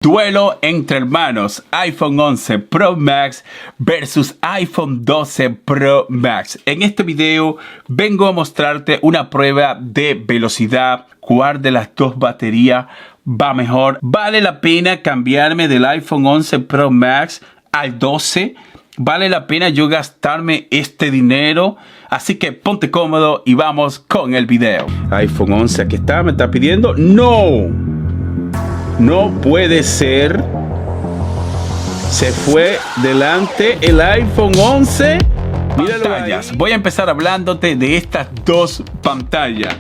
Duelo entre hermanos, iPhone 11 Pro Max versus iPhone 12 Pro Max. En este video vengo a mostrarte una prueba de velocidad. ¿Cuál de las dos baterías va mejor? ¿Vale la pena cambiarme del iPhone 11 Pro Max al 12? ¿Vale la pena yo gastarme este dinero? Así que ponte cómodo y vamos con el video. iPhone 11, aquí está, me está pidiendo. ¡No! No puede ser. Se fue delante el iPhone 11. Míralo pantallas. Ahí. Voy a empezar hablándote de estas dos pantallas.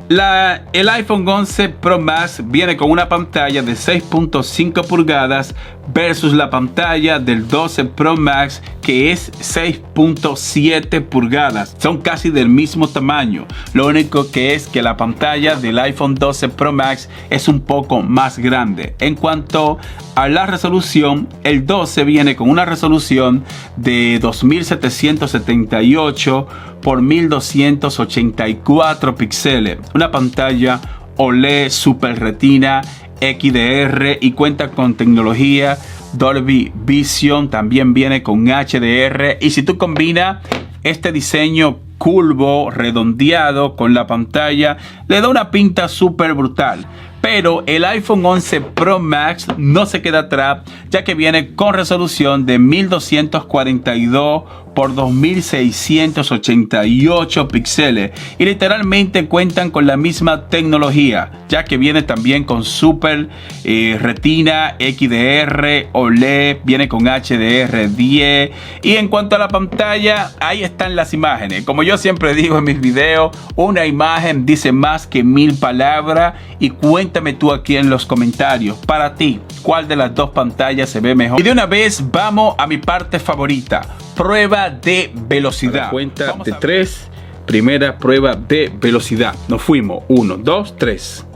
El iPhone 11 Pro Max viene con una pantalla de 6.5 pulgadas versus la pantalla del 12 Pro Max que es 6.7 pulgadas. Son casi del mismo tamaño. Lo único que es que la pantalla del iPhone 12 Pro Max es un poco más grande. En cuanto a la resolución, el 12 viene con una resolución de 2778 por 1284 píxeles. Una pantalla OLED Super Retina XDR y cuenta con tecnología Dolby Vision. También viene con HDR. Y si tú combinas este diseño curvo, redondeado con la pantalla, le da una pinta súper brutal. Pero el iPhone 11 Pro Max no se queda atrás, ya que viene con resolución de 1242 por 2688 píxeles y literalmente cuentan con la misma tecnología, ya que viene también con Super Retina XDR OLED, viene con HDR10. Y en cuanto a la pantalla, ahí están las imágenes. Como yo siempre digo en mis videos, una imagen dice más que 1000 palabras. Y cuéntame tú aquí en los comentarios, para ti, ¿cuál de las dos pantallas se ve mejor? Y de una vez vamos a mi parte favorita, prueba de velocidad. Cuenta de 3, primera prueba de velocidad. Nos fuimos, 1, 2, 3.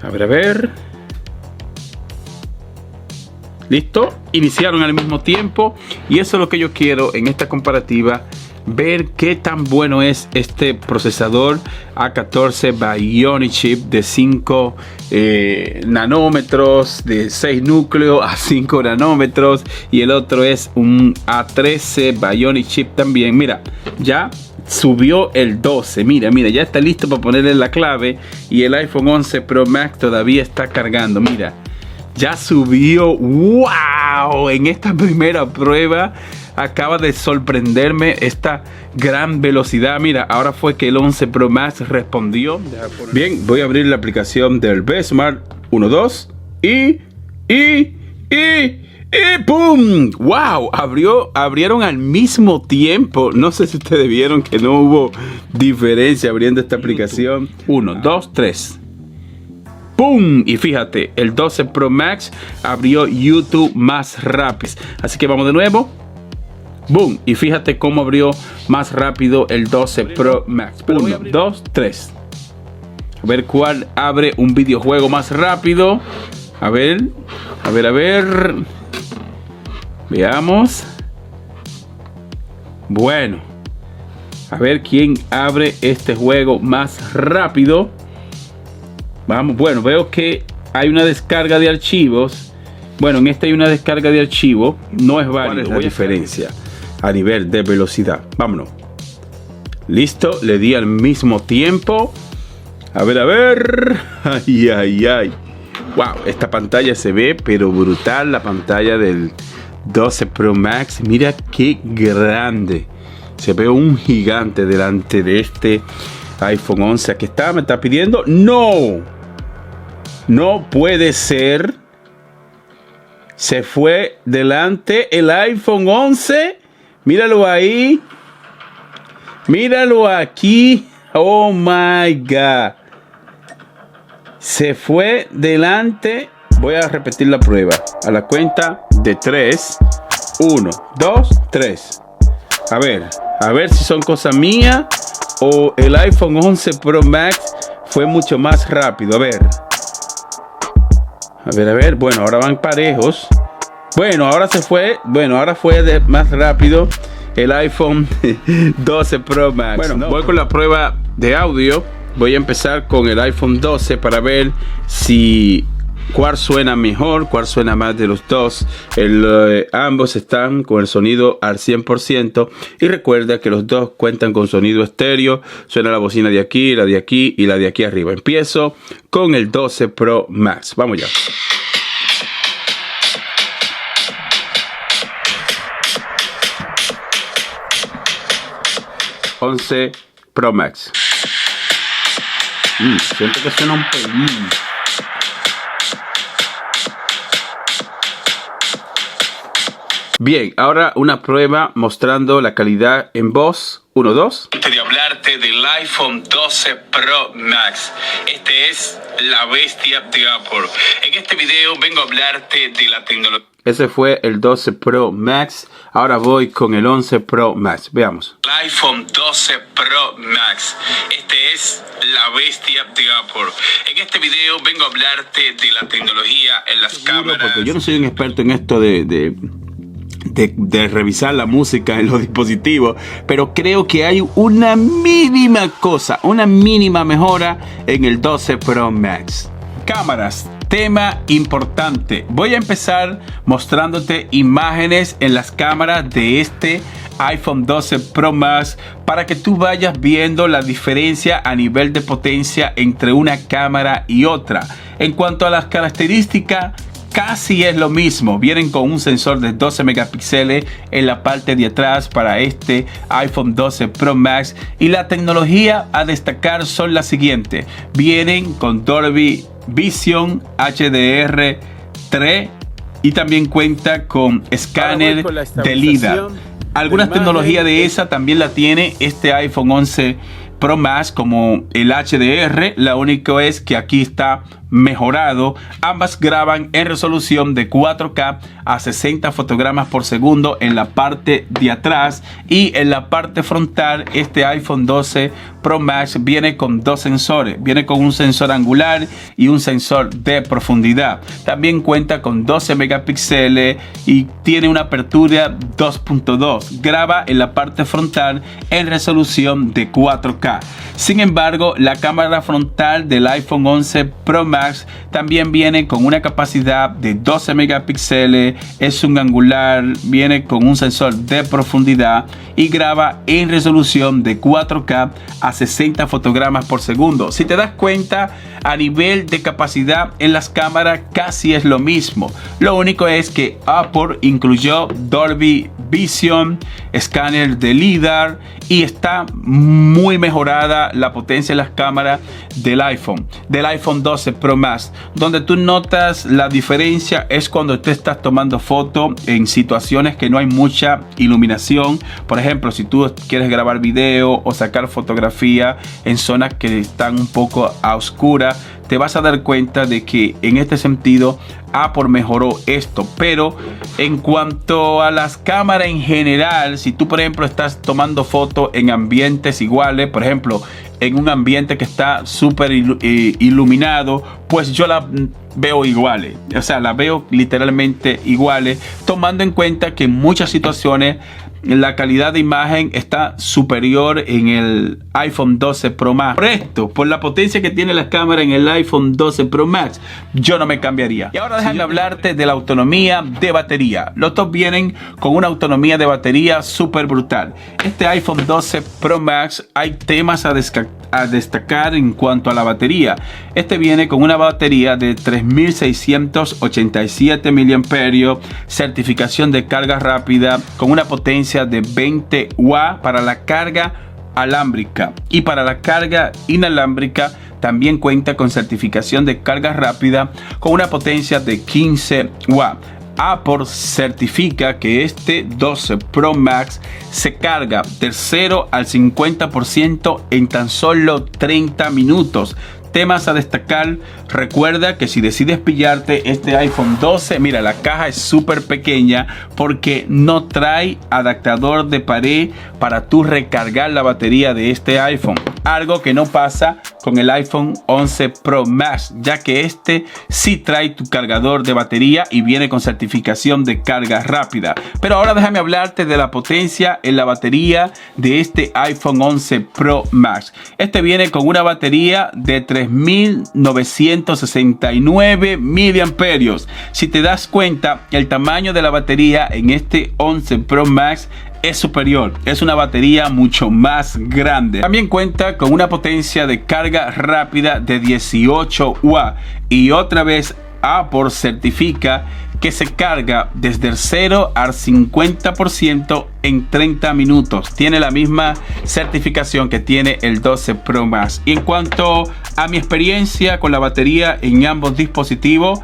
A ver. Listo, iniciaron al mismo tiempo y eso es lo que yo quiero en esta comparativa. Ver qué tan bueno es este procesador A14 Bionic Chip de 5 nanómetros, de 6 núcleos a 5 nanómetros, y el otro es un A13 Bionic Chip también. Mira, ya subió el 12, mira, ya está listo para ponerle la clave, y el iPhone 11 Pro Max todavía está cargando. Mira, ya subió. ¡Wow! En esta primera prueba acaba de sorprenderme esta gran velocidad. Mira, ahora fue que el 11 Pro Max respondió. Bien, voy a abrir la aplicación del Bsmart 1, 2 y ¡pum! ¡Wow! Abrieron al mismo tiempo. No sé si ustedes vieron que no hubo diferencia abriendo esta aplicación. 1, 2, 3. ¡Pum! Y fíjate, el 12 Pro Max abrió YouTube más rápido. Así que vamos de nuevo. ¡Boom! Y fíjate cómo abrió más rápido el 12 Pro Max. 1, 2, 3. A ver cuál abre un videojuego más rápido. A ver. Veamos. Bueno. A ver quién abre este juego más rápido. Vamos. Bueno, veo que hay una descarga de archivos. Bueno, en este hay una descarga de archivo. No es válido. ¿Cuál es la diferencia a nivel de velocidad? Vámonos. Listo, le di al mismo tiempo. A ver. Ay. Wow, esta pantalla se ve pero brutal. La pantalla del 12 Pro Max. Mira qué grande. Se ve un gigante delante de este iPhone 11. Aquí está, me está pidiendo. No puede ser. Se fue delante el iPhone 11. Míralo ahí. Míralo aquí. Oh my God. Se fue delante. Voy a repetir la prueba. A la cuenta de 3. 1, 2, 3. A ver si son cosas mías o el iPhone 11 Pro Max fue mucho más rápido. A ver. Bueno, ahora van parejos. Bueno, ahora fue más rápido el iPhone 12 Pro Max. Bueno, voy con la prueba de audio. Voy a empezar con el iPhone 12 para ver si cuál suena mejor, cuál suena más de los dos. Ambos están con el sonido al 100%. Y recuerda que los dos cuentan con sonido estéreo. Suena la bocina de aquí, la de aquí y la de aquí arriba. Empiezo con el 12 Pro Max. Vamos ya. ...11 Pro Max. Siento que suena un pelín. Bien, ahora una prueba mostrando la calidad en voz. 1, 2. Antes de hablarte del iPhone 12 Pro Max, este es la bestia de Apple. En este video vengo a hablarte de la tecnología. Ese fue el 12 Pro Max. Ahora voy con el 11 Pro Max. Veamos. El iPhone 12 Pro Max. Este es la bestia de Apple. En este video vengo a hablarte de la tecnología en las cámaras. Porque yo no soy un experto en esto de revisar la música en los dispositivos, pero creo que hay una mínima cosa, una mínima mejora en el 12 Pro Max. Cámaras, tema importante. Voy a empezar mostrándote imágenes en las cámaras de este iPhone 12 Pro Max para que tú vayas viendo la diferencia a nivel de potencia entre una cámara y otra. En cuanto a las características, casi es lo mismo. Vienen con un sensor de 12 megapíxeles en la parte de atrás para este iPhone 12 Pro Max. Y la tecnología a destacar son las siguientes. Vienen con Dolby Vision HDR3 y también cuenta con escáner de LiDAR. Algunas tecnologías de esa también la tiene este iPhone 11 Pro Max, como el HDR. La única es que aquí está mejorado. Ambas graban en resolución de 4K a 60 fotogramas por segundo en la parte de atrás, y en la parte frontal este iPhone 12 Pro Max viene con dos sensores. Viene con un sensor angular y un sensor de profundidad. También cuenta con 12 megapíxeles y tiene una apertura 2.2. Graba en la parte frontal en resolución de 4K. Sin embargo, la cámara frontal del iPhone 11 Pro Max también viene con una capacidad de 12 megapíxeles, es un angular, viene con un sensor de profundidad y graba en resolución de 4K a 60 fotogramas por segundo. Si te das cuenta, a nivel de capacidad en las cámaras casi es lo mismo. Lo único es que Apple incluyó Dolby Vision, escáner de LiDAR, y está muy mejorada la potencia de las cámaras del iPhone 12 Pro Max. Donde tú notas la diferencia es cuando te estás tomando fotos en situaciones que no hay mucha iluminación. Por ejemplo, si tú quieres grabar video o sacar fotografía en zonas que están un poco a oscuras, te vas a dar cuenta de que en este sentido Apple mejoró esto. Pero en cuanto a las cámaras en general, si tú por ejemplo estás tomando fotos en ambientes iguales, por ejemplo en un ambiente que está súper iluminado, pues yo la veo iguales. O sea, la veo literalmente iguales, tomando en cuenta que en muchas situaciones la calidad de imagen está superior en el iPhone 12 Pro Max. Por esto, por la potencia que tiene la cámara en el iPhone 12 Pro Max, yo no me cambiaría. Y ahora déjame hablarte de la autonomía de batería. Los dos vienen con una autonomía de batería súper brutal. Este iPhone 12 Pro Max, hay temas a destacar en cuanto a la batería. Este viene con una batería de 3687 mAh, certificación de carga rápida, con una potencia de 20 watts para la carga alámbrica, y para la carga inalámbrica también cuenta con certificación de carga rápida con una potencia de 15 watts. Apple certifica que este 12 Pro Max se carga del 0 al 50% en tan solo 30 minutos. Temas a destacar: recuerda que si decides pillarte este iPhone 12, mira, la caja es súper pequeña porque no trae adaptador de pared para tú recargar la batería de este iPhone, algo que no pasa con el iPhone 11 Pro Max, ya que este sí trae tu cargador de batería y viene con certificación de carga rápida. Pero ahora déjame hablarte de la potencia en la batería de este iPhone 11 Pro Max. Este viene con una batería de 3969 miliamperios. Si te das cuenta, el tamaño de la batería en este 11 Pro Max es superior, es una batería mucho más grande. También cuenta con una potencia de carga rápida de 18 watts y otra vez Apple certifica que se carga desde el 0 al 50% en 30 minutos. Tiene la misma certificación que tiene el 12 Pro Max. Y en cuanto a mi experiencia con la batería en ambos dispositivos,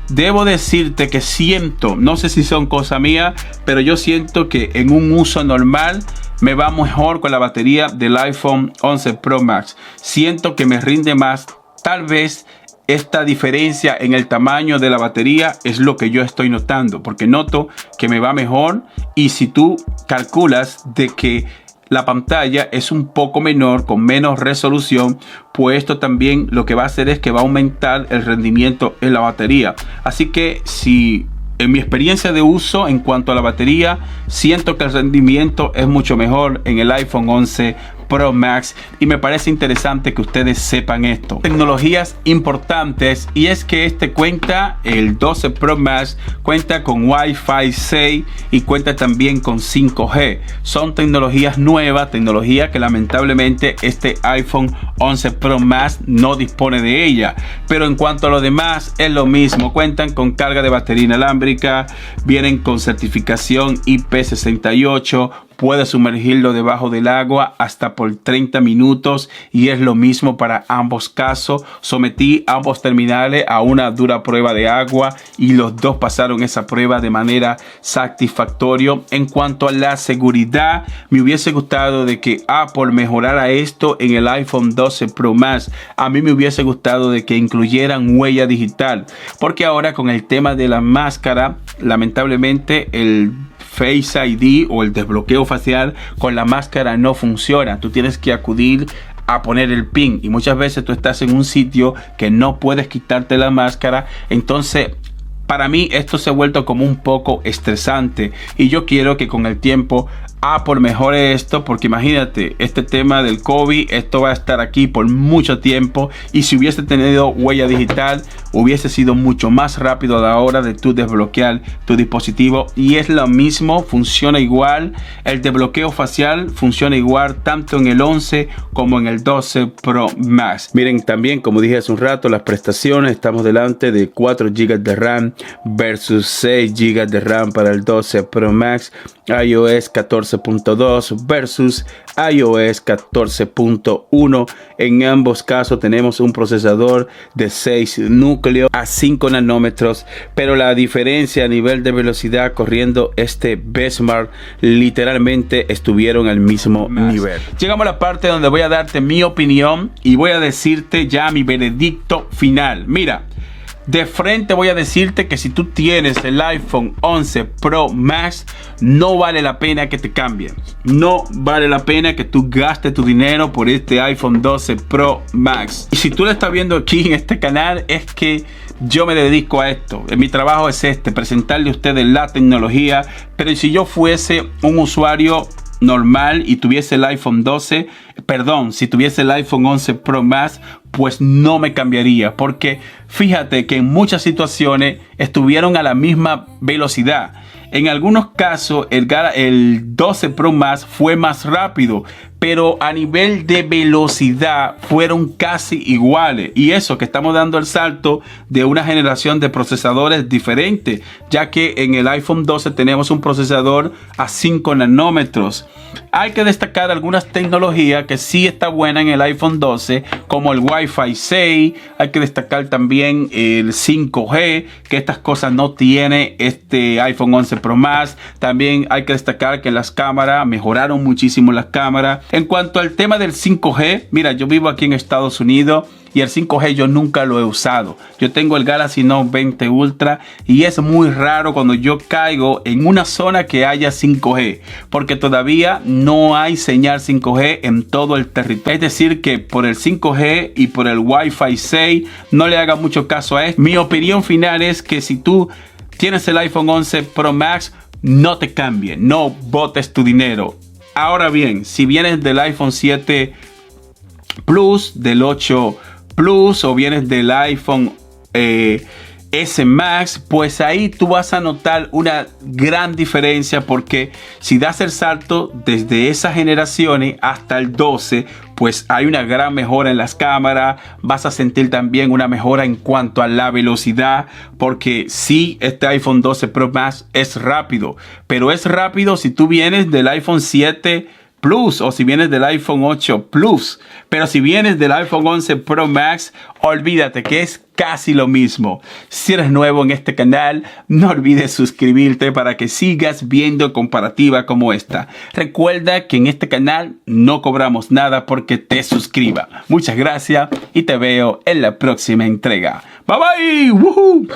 debo decirte que siento, no sé si son cosa mía, pero yo siento que en un uso normal me va mejor con la batería del iPhone 11 Pro Max. Siento que me rinde más. Tal vez esta diferencia en el tamaño de la batería es lo que yo estoy notando, porque noto que me va mejor. Y si tú calculas de que la pantalla es un poco menor, con menos resolución, pues esto también lo que va a hacer es que va a aumentar el rendimiento en la batería. Así que si en mi experiencia de uso en cuanto a la batería, siento que el rendimiento es mucho mejor en el iPhone 11 Pro Max, y me parece interesante que ustedes sepan esto. Tecnologías importantes, y es que el 12 Pro Max cuenta con Wi-Fi 6 y cuenta también con 5G. Son tecnologías nuevas, tecnología que lamentablemente este iPhone 11 Pro Max no dispone de ella. Pero en cuanto a lo demás es lo mismo. Cuentan con carga de batería inalámbrica, vienen con certificación IP68, puedes sumergirlo debajo del agua hasta por 30 minutos y es lo mismo para ambos casos. Sometí ambos terminales a una dura prueba de agua y los dos pasaron esa prueba de manera satisfactoria. En cuanto a la seguridad, me hubiese gustado de que Apple mejorara esto en el iPhone 12 Pro Max. A mí me hubiese gustado de que incluyeran huella digital, porque ahora con el tema de la máscara, lamentablemente el Face ID o el desbloqueo facial con la máscara no funciona. Tú tienes que acudir a poner el pin y muchas veces tú estás en un sitio que no puedes quitarte la máscara. Entonces para mí esto se ha vuelto como un poco estresante y yo quiero que con el tiempo Apple mejore esto, porque imagínate, este tema del COVID, esto va a estar aquí por mucho tiempo, y si hubiese tenido huella digital hubiese sido mucho más rápido a la hora de tú desbloquear tu dispositivo. Y es lo mismo, funciona igual, el desbloqueo facial funciona igual tanto en el 11 como en el 12 Pro Max. Miren, también como dije hace un rato, las prestaciones, estamos delante de 4 GB de RAM versus 6 GB de RAM para el 12 Pro Max, iOS 14.2 versus iOS 14.1. En ambos casos tenemos un procesador de 6 núcleos a 5 nanómetros, pero la diferencia a nivel de velocidad corriendo este benchmark literalmente estuvieron al mismo nivel. Llegamos a la parte donde voy a darte mi opinión y voy a decirte ya mi veredicto final. Mira, de frente voy a decirte que si tú tienes el iPhone 11 Pro Max, no vale la pena que te cambien. No vale la pena que tú gastes tu dinero por este iPhone 12 Pro Max. Y si tú lo estás viendo aquí en este canal, es que yo me dedico a esto. Mi trabajo es presentarle a ustedes la tecnología. Pero si yo fuese un usuario normal y tuviese el iPhone 12, si tuviese el iPhone 11 Pro Max, pues no me cambiaría, porque fíjate que en muchas situaciones estuvieron a la misma velocidad. En algunos casos el 12 Pro Max fue más rápido, pero a nivel de velocidad fueron casi iguales. Y eso que estamos dando el salto de una generación de procesadores diferentes, ya que en el iPhone 12 tenemos un procesador a 5 nanómetros. Hay que destacar algunas tecnologías que sí está buena en el iPhone 12, como el Wi-Fi 6. Hay que destacar también el 5G, que estas cosas no tiene este iPhone 11 Pro Max. También hay que destacar que las cámaras mejoraron muchísimo las cámaras. En cuanto al tema del 5G, mira, yo vivo aquí en Estados Unidos y el 5G yo nunca lo he usado. Yo tengo el Galaxy Note 20 Ultra y es muy raro cuando yo caigo en una zona que haya 5G, porque todavía no hay señal 5G en todo el territorio. Es decir, que por el 5G y por el Wi-Fi 6 no le haga mucho caso a esto. Mi opinión final es que si tú tienes el iPhone 11 Pro Max, no te cambie, no botes tu dinero. Ahora bien, si vienes del iPhone 7 Plus, del 8 Plus o vienes del iPhone S Max, pues ahí tú vas a notar una gran diferencia, porque si das el salto desde esas generaciones hasta el 12, pues hay una gran mejora en las cámaras. Vas a sentir también una mejora en cuanto a la velocidad, porque sí, este iPhone 12 Pro Max es rápido, pero es rápido si tú vienes del iPhone 7 Plus o si vienes del iPhone 8 Plus. Pero si vienes del iPhone 11 Pro Max, olvídate que es casi lo mismo. Si eres nuevo en este canal, no olvides suscribirte para que sigas viendo comparativa como esta. Recuerda que en este canal no cobramos nada porque te suscribas. Muchas gracias y te veo en la próxima entrega. Bye bye. ¡Woohoo!